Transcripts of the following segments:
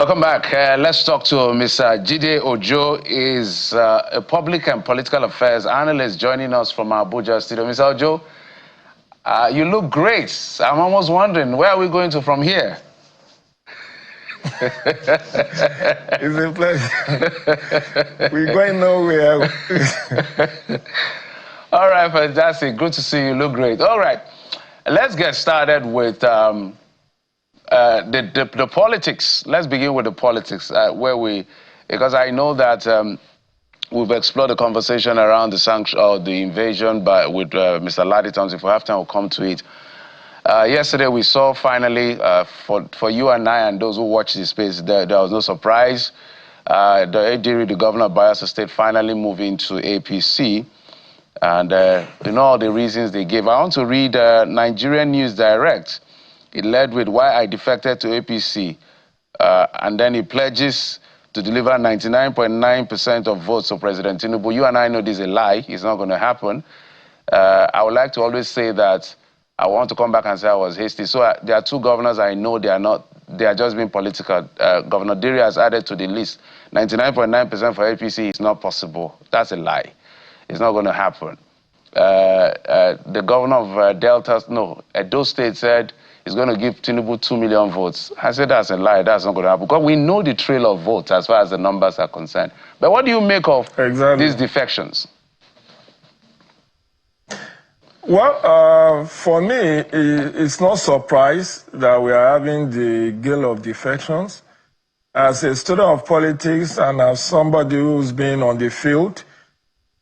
Welcome back. Let's talk to Mr. Jide Ojo. Is a public and political affairs analyst joining us from Abuja studio. Mr. Ojo, you look great. I'm almost wondering, where are we going to from here? It's a pleasure. We're going nowhere. All right, fantastic. Good to see you. Look great. All right, let's get started with the politics. Let's begin with the politics, because I know that we've explored the conversation around the sanction or the invasion with Mr. Laditon. If we have time, we'll come to it. Yesterday, we saw finally, for you and I and those who watch this space, there was no surprise. The governor of Bayelsa State, finally moving to APC. And you know all the reasons they gave. I want to read Nigerian News Direct. It led with why I defected to APC. And then he pledges to deliver 99.9% of votes to President Tinubu. You and I know this is a lie. It's not going to happen. I would like to always say that I want to come back and say I was hasty. So there are two governors I know they are just being political. Governor Diri has added to the list. 99.9% for APC is not possible. That's a lie. It's not going to happen. The governor of Edo State said he's going to give Tinubu 2 million votes. I said that's a lie. That's not going to happen. Because we know the trail of votes as far as the numbers are concerned. But what do you make of these defections? Well, for me, it's no surprise that we are having the gale of defections. As a student of politics and as somebody who's been on the field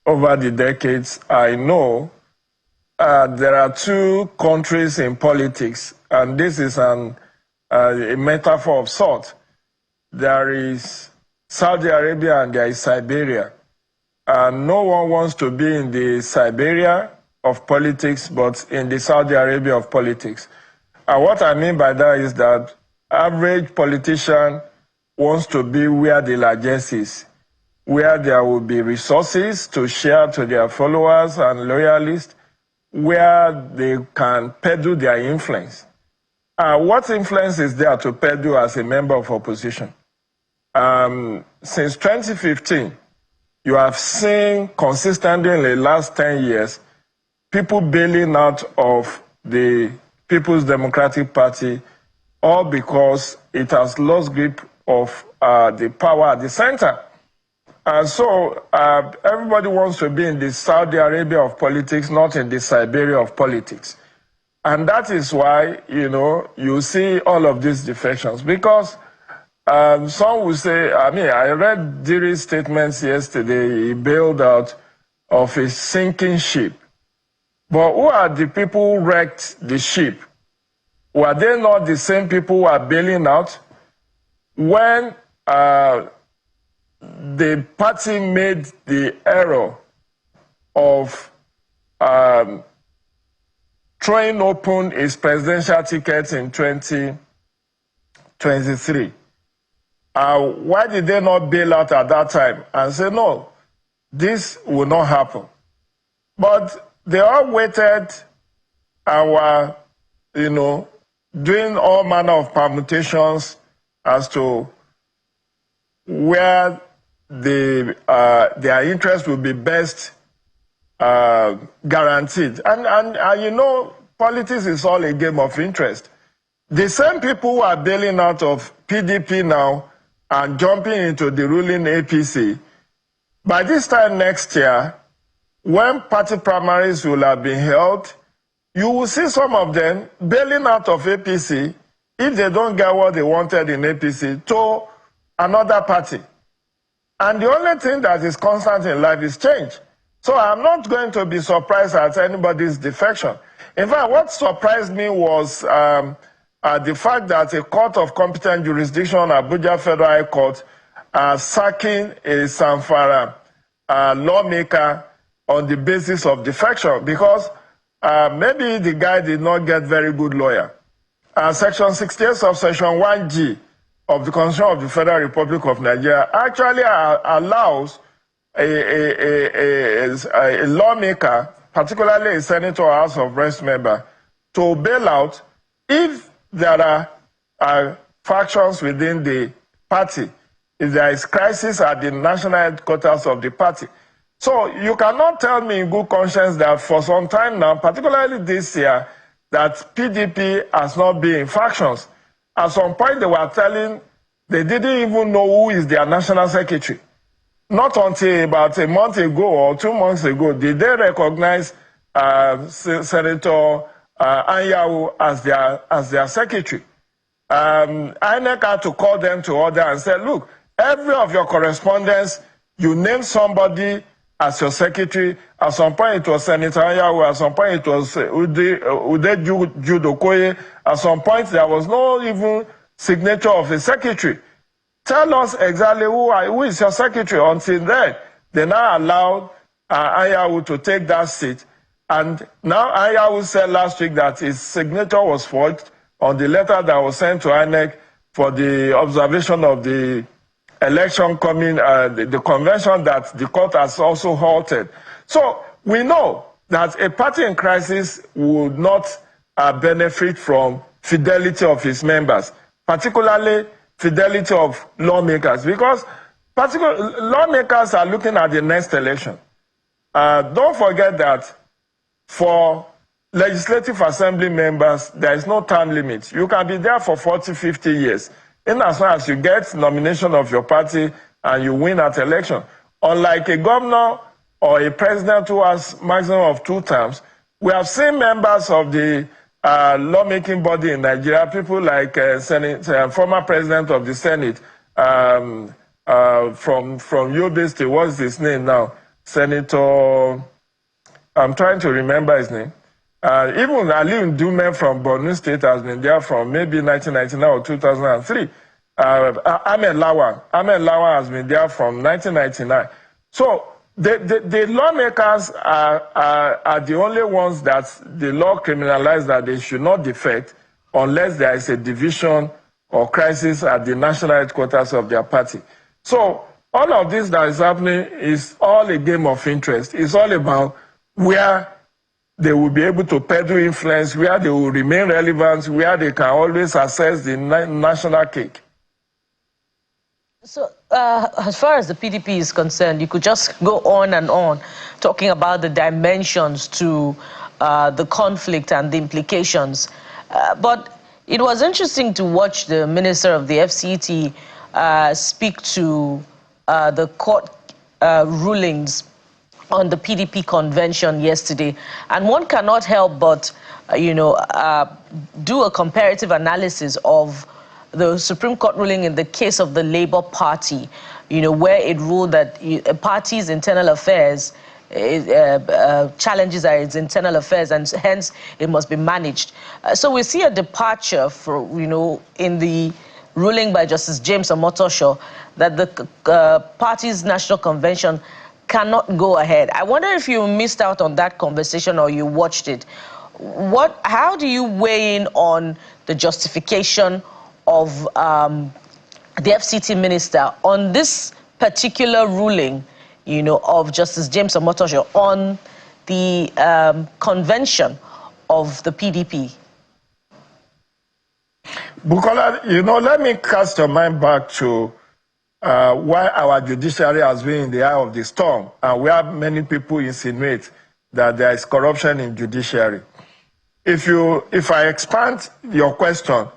over the decades, I know there are two countries in politics, and this is a metaphor of sort. There is Saudi Arabia and there is Siberia. And no one wants to be in the Siberia of politics, but in the Saudi Arabia of politics. And what I mean by that is that average politician wants to be where the largesse is, where there will be resources to share to their followers and loyalists, where they can peddle their influence. What influence is there to peddle as a member of opposition? Since 2015, you have seen consistently in the last 10 years, people bailing out of the People's Democratic Party, all because it has lost grip of the power at the center. And so everybody wants to be in the Saudi Arabia of politics, not in the Siberia of politics. And that is why, you see all of these defections. Because some will say, I read Diri's statements yesterday. He bailed out of a sinking ship. But who are the people who wrecked the ship? Were they not the same people who are bailing out? When the party made the error of throwing open its presidential ticket in 2023, why did they not bail out at that time and say, no, this will not happen? But they all waited and were, doing all manner of permutations as to where their interest will be best guaranteed. And politics is all a game of interest. The same people who are bailing out of PDP now and jumping into the ruling APC, by this time next year, when party primaries will have been held, you will see some of them bailing out of APC if they don't get what they wanted in APC to another party. And the only thing that is constant in life is change. So I'm not going to be surprised at anybody's defection. In fact, what surprised me was the fact that a court of competent jurisdiction, Abuja Federal High Court, sacking a Zamfara lawmaker on the basis of defection, because maybe the guy did not get very good lawyer. Section 68 of Section 1G of the Constitution of the Federal Republic of Nigeria actually allows a lawmaker, particularly a senator or House of Reps member, to bail out if there are factions within the party, if there is crisis at the national headquarters of the party. So you cannot tell me in good conscience that for some time now, particularly this year, that PDP has not been in factions. At some point they were telling, they didn't even know who is their national secretary. Not until about a month ago or 2 months ago did they recognize Senator Anyanwu as their secretary. INEC had to call them to order and say, look, every of your correspondence, you name somebody as your secretary. At some point it was Senator Anyanwu, at some point it was Ude Judokoye, at some point there was no even signature of a secretary. Tell us exactly who is your secretary. Until then, they now allowed Anyanwu to take that seat. And now Anyanwu said last week that his signature was forged on the letter that was sent to INEC for the observation of the election coming, the convention that the court has also halted. So we know that a party in crisis would not benefit from fidelity of its members, particularly fidelity of lawmakers, because lawmakers are looking at the next election. Don't forget that for legislative assembly members, there is no term limit. You can be there for 40, 50 years, in as long as you get nomination of your party and you win at election. Unlike a governor or a president who has maximum of 2 terms, we have seen members of the lawmaking body in Nigeria, people like former president of the Senate from Yobe State, what's his name now? Senator, I'm trying to remember his name. Even Ali Ndume from Borno State has been there from maybe 1999 or 2003. Ahmed Lawan has been there from 1999. So the lawmakers are the only ones that the law criminalizes that they should not defect unless there is a division or crisis at the national headquarters of their party. So all of this that is happening is all a game of interest. It's all about where they will be able to peddle influence, where they will remain relevant, where they can always access the national cake. So, as far as the PDP is concerned, you could just go on and on talking about the dimensions to the conflict and the implications. But it was interesting to watch the Minister of the FCT speak to the court rulings on the PDP convention yesterday. And one cannot help but, do a comparative analysis of the Supreme Court ruling in the case of the Labour Party, where it ruled that a party's internal affairs, challenges are its internal affairs, and hence it must be managed. So we see a departure for, in the ruling by Justice James Omotosho that the party's national convention cannot go ahead. I wonder if you missed out on that conversation or you watched it. How do you weigh in on the justification of the FCT minister on this particular ruling, of Justice James Omotosho on the convention of the PDP? Bukola, let me cast your mind back to why our judiciary has been in the eye of the storm, and where many people insinuate that there is corruption in judiciary. If I expand your question,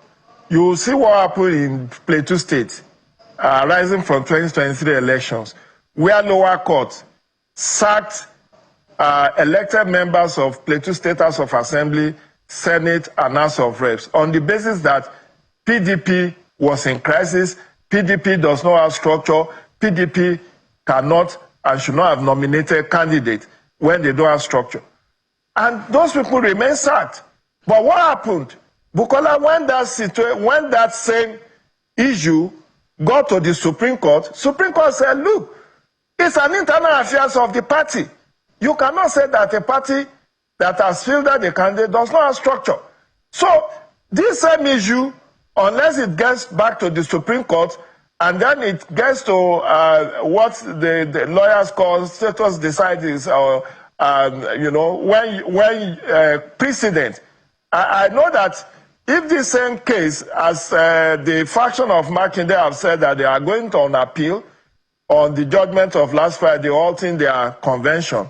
you will see what happened in Plateau State, rising from 2023 elections, where lower court sacked elected members of Plateau State House of Assembly, Senate, and House of Reps on the basis that PDP was in crisis, PDP does not have structure, PDP cannot and should not have nominated candidates when they don't have structure. And those people remain sacked. But what happened? Bukola, when that same issue got to the Supreme Court said, look, it's an internal affairs of the party. You cannot say that a party that has fielded a candidate does not have structure. So this same issue, unless it gets back to the Supreme Court, and then it gets to what the lawyers call status decisis, or when precedent. I know that if this same case, as the faction of Makinde have said that they are going to on appeal on the judgment of last Friday, halting their convention,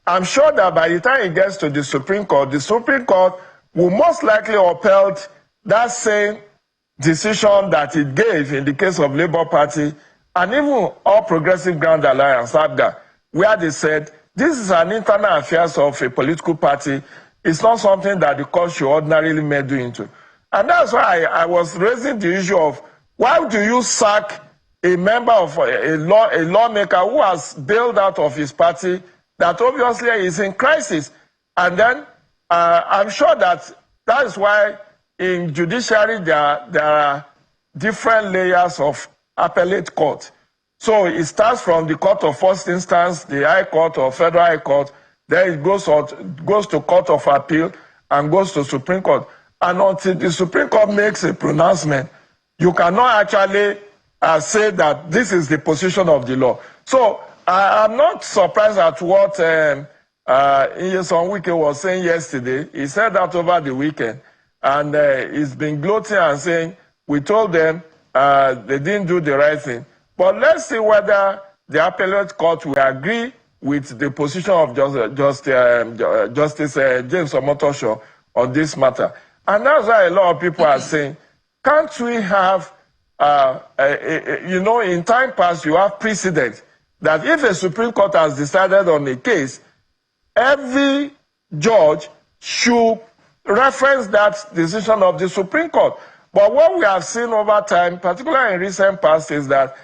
I'm sure that by the time it gets to the Supreme Court will most likely upheld that same decision that it gave in the case of Labour Party and even All Progressive Grand Alliance, APGA, where they said this is an internal affairs of a political party. It's not something that the court should ordinarily meddle into. And that's why I was raising the issue of why do you sack a member of a lawmaker who has bailed out of his party that obviously is in crisis? And then I'm sure that is why in judiciary there are different layers of appellate court. So it starts from the court of first instance, the High Court or Federal High Court, then it goes to Court of Appeal and goes to Supreme Court. And until the Supreme Court makes a pronouncement, you cannot actually say that this is the position of the law. So I'm not surprised at what Nyesom Wike was saying yesterday. He said that over the weekend. And he's been gloating and saying, we told them they didn't do the right thing. But let's see whether the appellate court will agree with the position of Justice James Omotosho on this matter. And that's why a lot of people are saying, can't we have, in time past, you have precedent that if a Supreme Court has decided on a case, every judge should reference that decision of the Supreme Court. But what we have seen over time, particularly in recent past, is that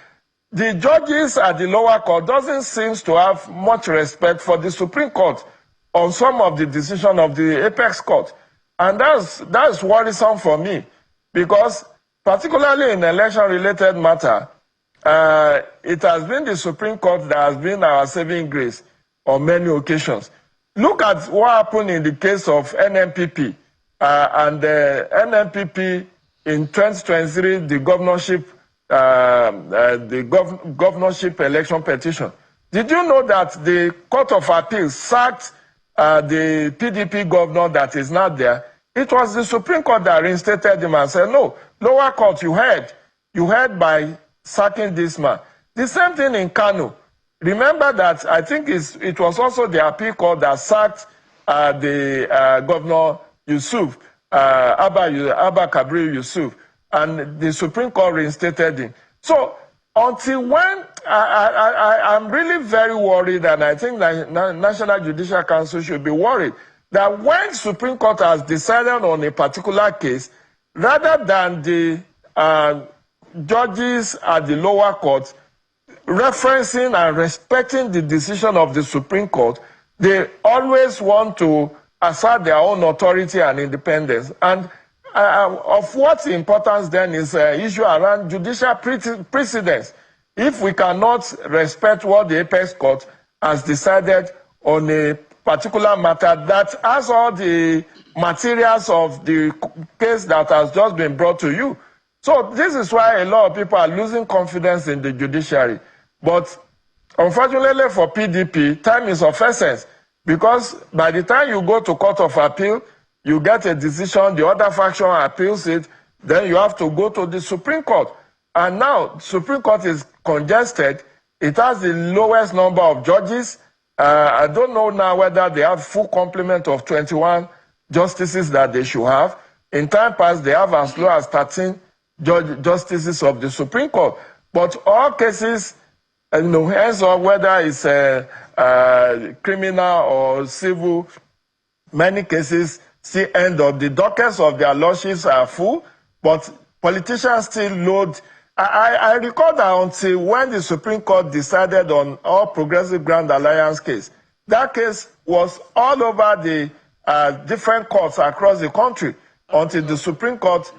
the judges at the lower court doesn't seem to have much respect for the Supreme Court on some of the decisions of the apex court. And that's worrisome for me, because particularly in election-related matter, it has been the Supreme Court that has been our saving grace on many occasions. Look at what happened in the case of NNPP. And the NNPP in 2023, the governorship election petition. Did you know that the Court of Appeal sacked the PDP governor that is not there? It was the Supreme Court that reinstated him and said, no, lower court, you heard by sacking this man. The same thing in Kano. Remember that I think it was also the appeal court that sacked the Governor Yusuf, Abba Kabir Yusuf, and the Supreme Court reinstated him. So until when, I'm really very worried, and I think that National Judicial Council should be worried, that when Supreme Court has decided on a particular case, rather than the judges at the lower court referencing and respecting the decision of the Supreme Court, they always want to assert their own authority and independence. And of what importance then is issue around judicial precedents. If we cannot respect what the apex court has decided on a particular matter that has all the materials of the case that has just been brought to you. So this is why a lot of people are losing confidence in the judiciary. But unfortunately for PDP, time is of essence, because by the time you go to Court of Appeal, you get a decision, the other faction appeals it, then you have to go to the Supreme Court. And now, Supreme Court is congested. It has the lowest number of judges. I don't know now whether they have full complement of 21 justices that they should have. In time past, they have as low as 13 justices of the Supreme Court. But all cases, hands on whether it's criminal or civil, many cases still end up. The dockets of their lordships are full, but politicians still load. I recall that until when the Supreme Court decided on All Progressive Grand Alliance case, that case was all over the different courts across the country until the Supreme Court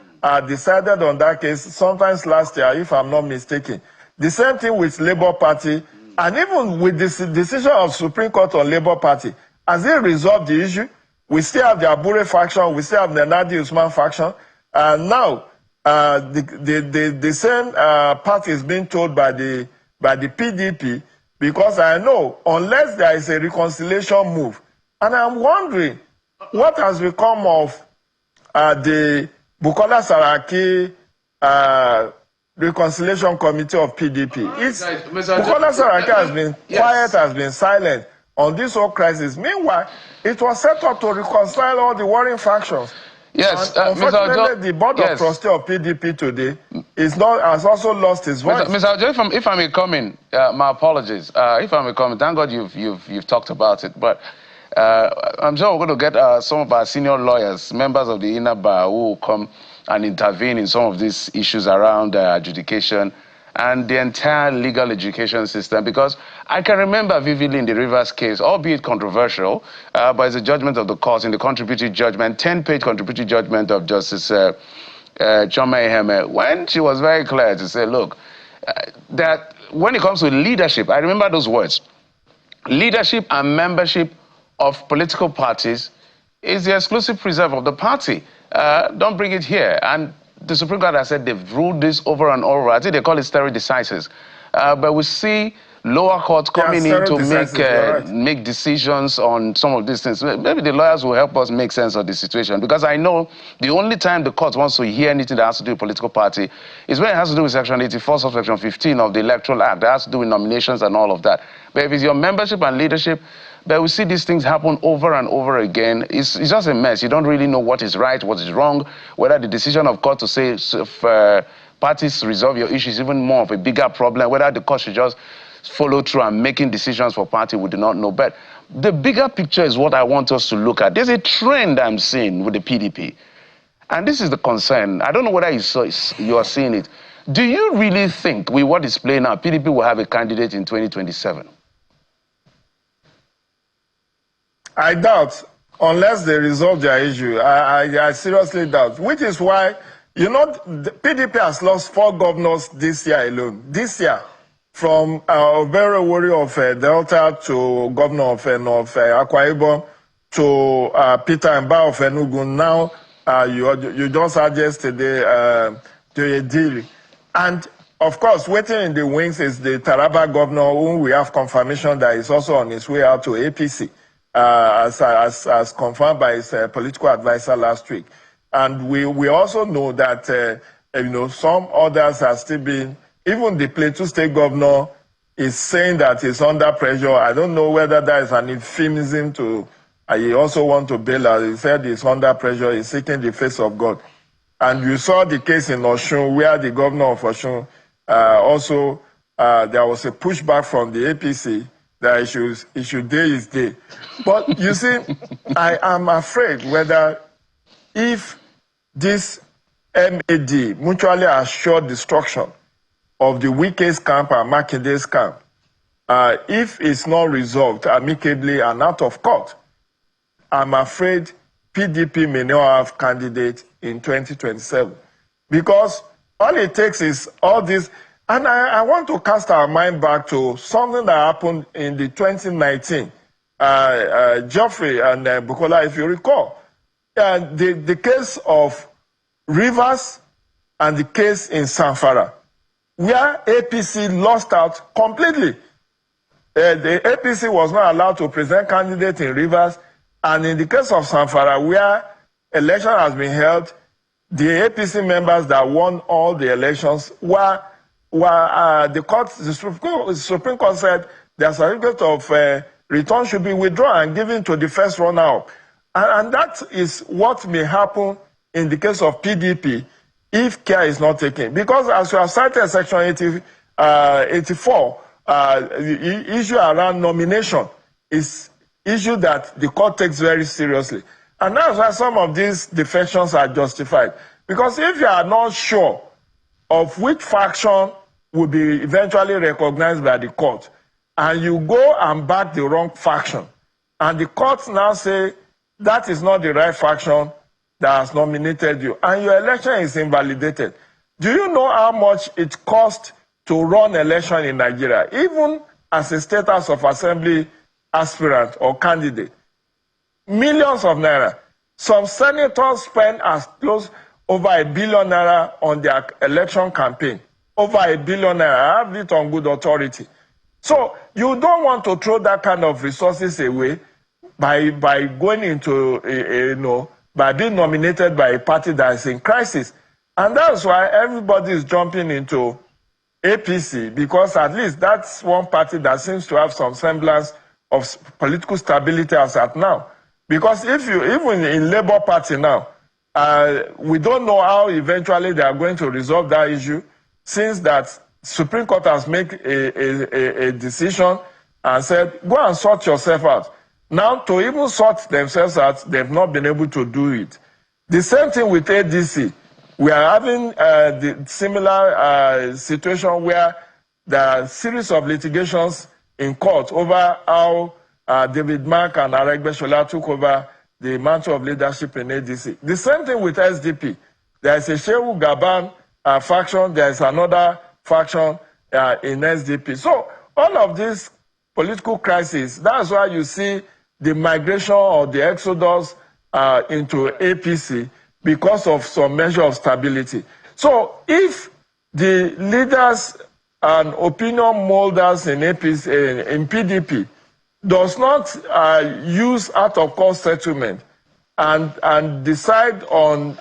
decided on that case, sometimes last year, if I'm not mistaken. The same thing with Labour Party, and even with this decision of Supreme Court on Labour Party, has it resolved the issue? We still have the Abure faction, we still have the Nadi Usman faction, and now the same part is being told by the PDP, because I know unless there is a reconciliation move, and I'm wondering what has become of the Bukola Saraki Reconciliation Committee of PDP. Bukola Saraki has been quiet, has been silent on this whole crisis. Meanwhile, it was set up to reconcile all the warring factions. Yes, unfortunately, the board of trustees of PDP today has also lost its voice. Mr. Ojo, if I may come in, my apologies. If I may come in, thank God you've talked about it. But I'm sure we're going to get some of our senior lawyers, members of the inner bar, who will come and intervene in some of these issues around adjudication and the entire legal education system, because I can remember vividly in the Rivers case, albeit controversial, but it's a judgment of the court in the contributory judgment, 10-page contributory judgment of Justice Choma Iheme, when she was very clear to say, look, that when it comes to leadership, I remember those words, leadership and membership of political parties is the exclusive preserve of the party. Don't bring it here. And the Supreme Court has said they've ruled this over and over. I think they call it stare decisis. But we see lower courts coming in to make decisions on some of these things. Maybe the lawyers will help us make sense of the situation, because I know the only time the court wants to hear anything that has to do with political party is when it has to do with Section 84, Subsection 15 of the Electoral Act. That has to do with nominations and all of that. But if it's your membership and leadership, but we see these things happen over and over again. It's just a mess. You don't really know what is right, what is wrong, whether the decision of court to say if parties resolve your issues is even more of a bigger problem, whether the court should just follow through and making decisions for party, we do not know. But the bigger picture is what I want us to look at. There's a trend I'm seeing with the PDP. And this is the concern. I don't know whether you are seeing it. Do you really think, with what is playing now, PDP will have a candidate in 2027? I doubt, unless they resolve their issue. I seriously doubt, which is why, you know, the PDP has lost 4 governors this year alone. This year, from Obere Wori of Delta to governor of Akwa Ibom to Peter Mba of Enugu. Now, you just heard yesterday to a deal. And, of course, waiting in the wings is the Taraba governor, whom we have confirmation that is also on his way out to APC. As confirmed by his political advisor last week. And we also know that, you know, some others are still being, even the Plateau State governor is saying that he's under pressure. I don't know whether that is an euphemism to, he also want to bail out. He said he's under pressure, he's seeking the face of God. And you saw the case in Osun, where the governor of Osun also, there was a pushback from the APC that it should day his day. But you see, I am afraid whether if this MAD, mutually assured destruction of the weakest camp and Makinde's camp, if it's not resolved amicably and out of court, I'm afraid PDP may not have candidate in 2027. Because all it takes is all this. And I want to cast our mind back to something that happened in the 2019. Geoffrey and Bukola, if you recall, the case of Rivers and the case in Zamfara, where APC lost out completely. The APC was not allowed to present candidate in Rivers, and in the case of Zamfara, where election has been held, the APC members that won all the elections were the Supreme Court said their certificate of return should be withdrawn and given to the first runner-up. And that is what may happen in the case of PDP if care is not taken. Because as you have cited Section 84, the issue around nomination is issue that the court takes very seriously. And that's why some of these defections are justified. Because if you are not sure of which faction will be eventually recognized by the court, and you go and back the wrong faction, and the courts now say that is not the right faction that has nominated you, and your election is invalidated. Do you know how much it costs to run election in Nigeria, even as a status of assembly aspirant or candidate? Millions of naira. Some senators spend as close over $1 billion on their election campaign. Over $1 billion. I have it on good authority. So you don't want to throw that kind of resources away by going into by being nominated by a party that is in crisis. And that's why everybody is jumping into APC, because at least that's one party that seems to have some semblance of political stability as at now. Because if you, even in Labour Party now, we don't know how eventually they are going to resolve that issue, since that Supreme Court has made a decision and said, go and sort yourself out. Now, to even sort themselves out, they've not been able to do it. The same thing with ADC. We are having the similar situation where there are a series of litigations in court over how David Mark and Aregbesola took over the mantle of leadership in ADC. The same thing with SDP. There is a Shehu Gaban faction, there is another faction in SDP. So all of these political crises, that's why you see the migration or the exodus into APC because of some measure of stability. So if the leaders and opinion molders in APC, in PDP, does not use out-of-court settlement and decide on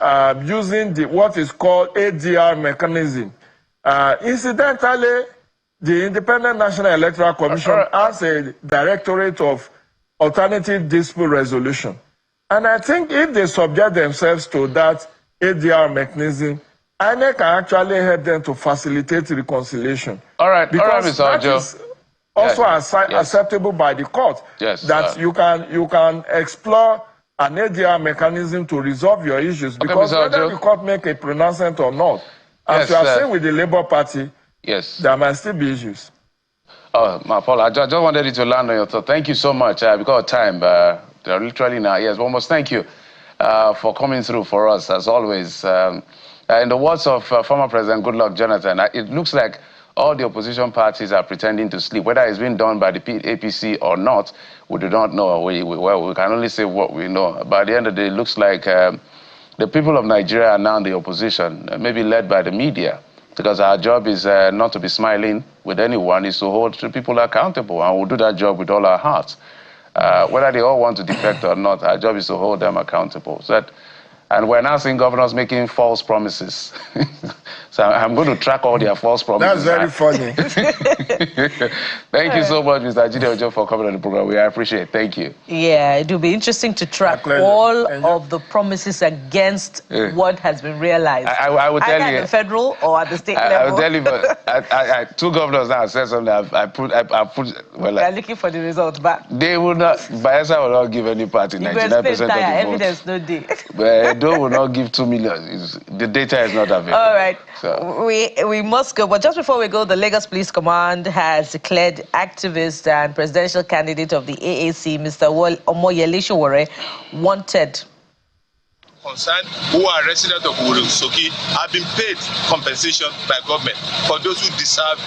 using what is called ADR mechanism, incidentally, the Independent National Electoral Commission has a directorate of alternative dispute resolution. And I think if they subject themselves to that ADR mechanism, INEC can actually help them to facilitate reconciliation. All right, because all right, Mr. that is also acceptable by the court. Yes, that you can explore an ADR mechanism to resolve your issues. Okay, because Mr. whether the court make a pronouncement or not, as you are saying with the Labour Party, there might still be issues. Oh, Paul, I just wanted you to land on your thought. Thank you so much. Because of time, they're literally now. Yes, one more thank you for coming through for us, as always. In the words of former President Goodluck Jonathan, it looks like all the opposition parties are pretending to sleep. Whether it's been done by the APC or not, we do not know. We can only say what we know. By the end of the day, it looks like the people of Nigeria are now the opposition, maybe led by the media. Because our job is not to be smiling with anyone, is to hold people accountable, and we'll do that job with all our hearts. Whether they all want to defect or not, our job is to hold them accountable. So that, and we're now seeing governors making false promises. So I'm going to track all their false promises. That's very funny. Thank you so much, Mr. Jide, for coming on the program. We appreciate it. Thank you. Yeah, it will be interesting to track all of the promises against what has been realized. I will tell you. At the federal or at the state level. I will tell you, but two governors now said something. I put. Well, they're looking for the results, but they will not. Bayelsa will not give any party 99% of the evidence no day. But Edo will not give 2 million. The data is not available. All right. So. We must go. But just before we go, the Lagos Police Command has declared activist and presidential candidate of the AAC, Mr. Omoyele Sowore, wanted. Concerned who are residents of Soki have been paid compensation by government for those who deserve,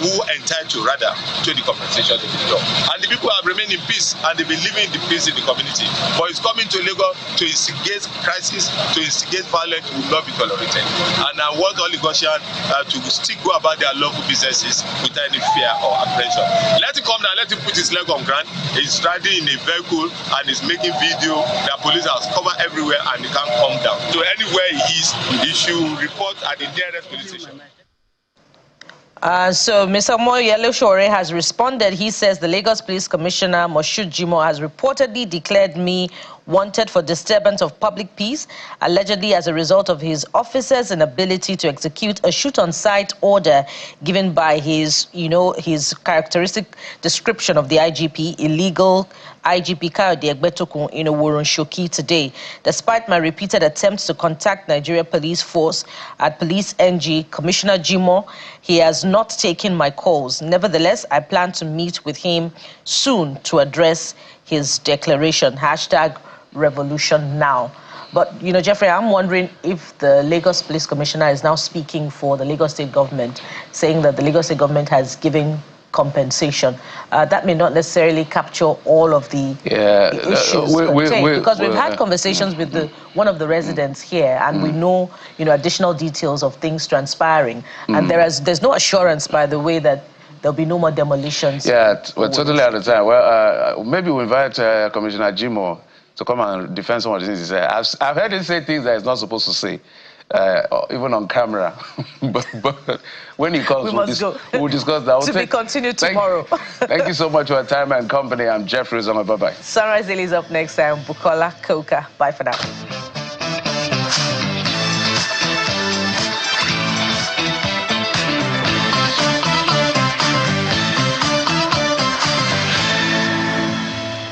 who are entitled rather to the compensation they deserve. And the people have remained in peace and they've been living in the peace in the community. But it's coming to Lagos to instigate crisis, to instigate violence will not be tolerated. And I want all Lagosians to still go about their local businesses without any fear or apprehension. Let him come down, let him put his leg on ground. He's riding in a vehicle and he's making video. The police has covered everywhere and he can't come down. So anywhere he is, he should report at the nearest police station. So Mr. Omoyele Sowore has responded. He says the Lagos Police Commissioner, Moshood Jimoh, has reportedly declared me wanted for disturbance of public peace, allegedly as a result of his officers' inability to execute a shoot-on-sight order given by his, his characteristic description of the IGP, illegal IGP Kayode Egbetokun in Oworonshoki today. Despite my repeated attempts to contact Nigeria Police Force at Police NG, Commissioner Jimoh, he has not taken my calls. Nevertheless, I plan to meet with him soon to address his declaration. #Revolution Now. But, Jeffrey, I'm wondering if the Lagos Police Commissioner is now speaking for the Lagos State government, saying that the Lagos State government has given compensation. That may not necessarily capture all of the issues because we've had conversations with one of the residents here, and we know, additional details of things transpiring. And there's no assurance, by the way, that there'll be no more demolitions. Yeah, we're totally out of time. Well, maybe we'll invite Commissioner Jimoh to come and defend some of the things he said. I've heard him say things that he's not supposed to say, even on camera. but when he comes, we'll discuss that. To be continued tomorrow. Thank you so much for your time and company. I'm Jeffrey Zoma. Bye-bye. Sunrise Daily is up next. I'm Bukola Koka. Bye for now.